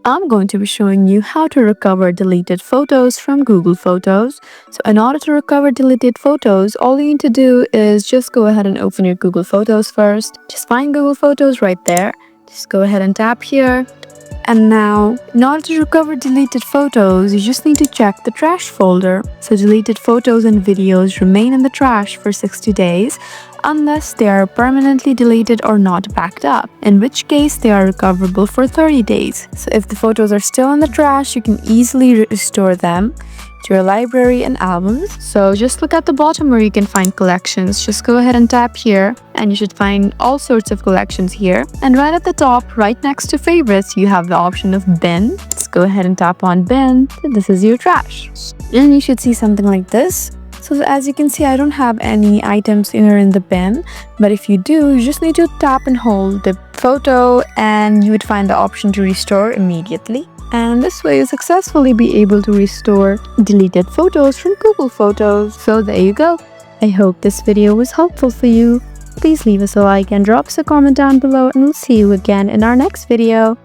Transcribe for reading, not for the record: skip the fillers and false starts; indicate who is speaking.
Speaker 1: I'm going to be showing you how to recover deleted photos from Google Photos. So in order to recover deleted photos, all you need to do is just go ahead and open your Google Photos first. Just find Google Photos right there. Just go ahead and tap here. And now, in order to recover deleted photos, you just need to check the trash folder. So deleted photos and videos remain in the trash for 60 days unless they are permanently deleted or not backed up, in which case they are recoverable for 30 days. So if the photos are still in the trash, you can easily restore them to your library and albums. So just look at the bottom where you can find collections. Just go ahead and tap here and you should find all sorts of collections here. And right at the top, right next to favorites, you have the option of bin. Let's go ahead and tap on bin. This is your trash. And you should see something like this. So as you can see, I don't have any items here in the bin, but if you do, you just need to tap and hold the photo and you would find the option to restore immediately. And this way you successfully be able to restore deleted photos from Google Photos. So there you go. I hope this video was helpful for you. Please leave us a like and drop us a comment down below, and we'll see you again in our next video.